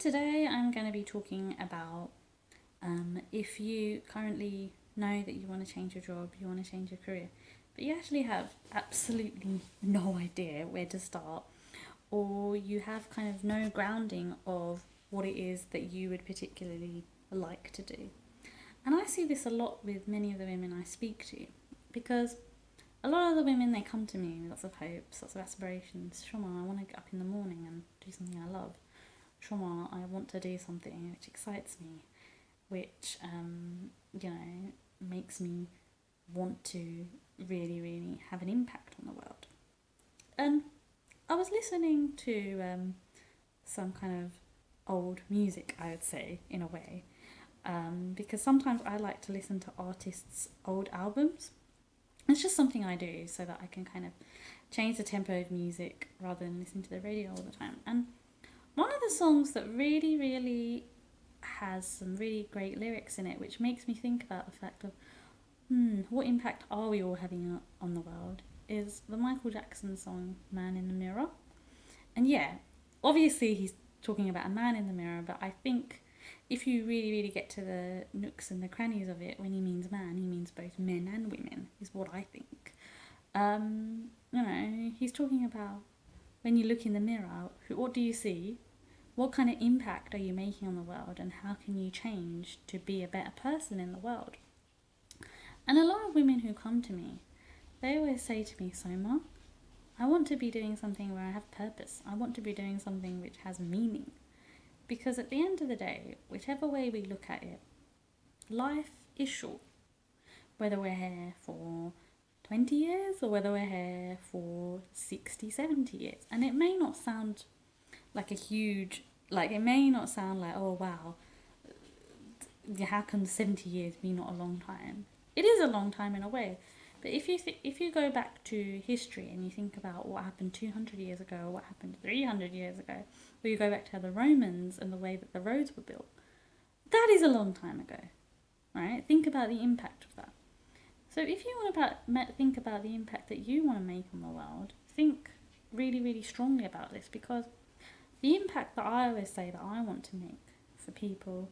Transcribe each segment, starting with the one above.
Today I'm going to be talking about if you currently know that you want to change your job, you want to change your career, but you actually have absolutely no idea where to start, or you have kind of no grounding of what it is that you would particularly like to do. And I see this a lot with many of the women I speak to because a lot of the women, they come to me with lots of hopes, lots of aspirations. Shoma, I want to get up in the morning and do something I love. Shoma, I want to do something which excites me, which makes me want to really, really have an impact on the world. And I was listening to some kind of old music, I would say, in a way, because sometimes I like to listen to artists' old albums. It's just something I do so that I can kind of change the tempo of music rather than listening to the radio all the time. And one of the songs that really, really has some really great lyrics in it, which makes me think about the fact of, what impact are we all having on the world, is the Michael Jackson song Man in the Mirror. And yeah, obviously he's talking about a man in the mirror, but I think if you really, really get to the nooks and the crannies of it, when he means man, he means both men and women, is what I think. He's talking about when you look in the mirror, what do you see? What kind of impact are you making on the world, and how can you change to be a better person in the world? And a lot of women who come to me, they always say to me, Soma, I want to be doing something where I have purpose. I want to be doing something which has meaning. Because at the end of the day, whichever way we look at it, life is short. Whether we're here for 20 years or whether we're here for 60, 70 years. And it may not sound like it may not sound like, oh wow, how can 70 years be not a long time? It is a long time in a way. But if you go back to history and you think about what happened 200 years ago, or what happened 300 years ago, or you go back to the Romans and the way that the roads were built, that is a long time ago, right? Think about the impact of that. So if you want to think about the impact that you want to make on the world, think really, really strongly about this, because the impact that I always say that I want to make for people,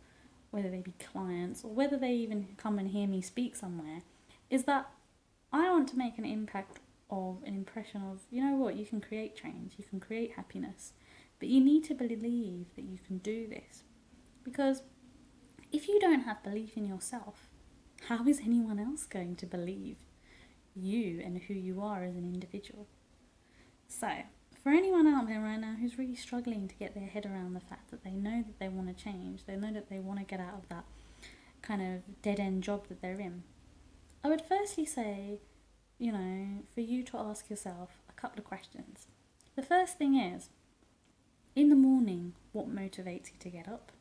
whether they be clients or whether they even come and hear me speak somewhere, is that I want to make an impact of an impression of, you know what, you can create change, you can create happiness, but you need to believe that you can do this. Because if you don't have belief in yourself, how is anyone else going to believe you and who you are as an individual? So, for anyone out there right now who's really struggling to get their head around the fact that they know that they want to change, they know that they want to get out of that kind of dead-end job that they're in, I would firstly say, for you to ask yourself a couple of questions. The first thing is, in the morning, what motivates you to get up?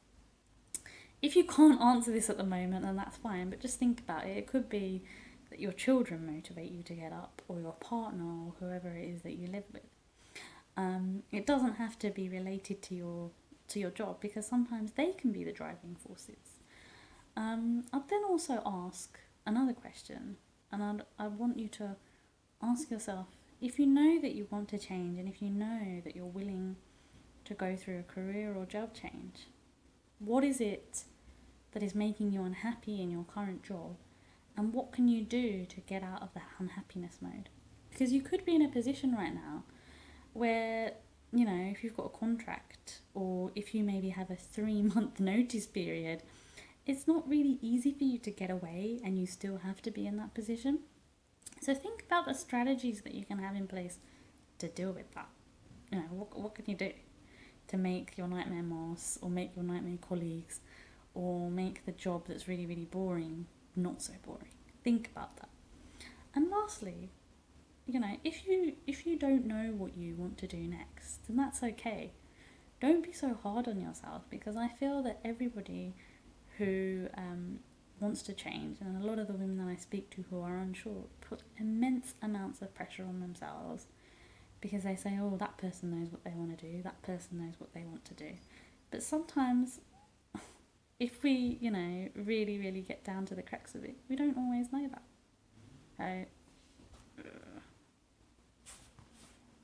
If you can't answer this at the moment, then that's fine, but just think about it. It could be that your children motivate you to get up, or your partner, or whoever it is that you live with. It doesn't have to be related to your job, because sometimes they can be the driving forces. I'd then also ask another question, and I want you to ask yourself, if you know that you want to change, and if you know that you're willing to go through a career or job change, what is it that is making you unhappy in your current job, and what can you do to get out of that unhappiness mode? Because you could be in a position right now where, if you've got a contract, or if you maybe have a 3-month notice period, it's not really easy for you to get away, and you still have to be in that position. So think about the strategies that you can have in place to deal with that. What can you do to make your nightmare boss, or make your nightmare colleagues, or make the job that's really, really boring not so boring? Think about that. And lastly, if you don't know what you want to do next, then that's okay. Don't be so hard on yourself, because I feel that everybody who wants to change, and a lot of the women that I speak to who are unsure, put immense amounts of pressure on themselves, because they say, oh, that person knows what they want to do, that person knows what they want to do. But sometimes, if we, really, really get down to the crux of it, we don't always know that.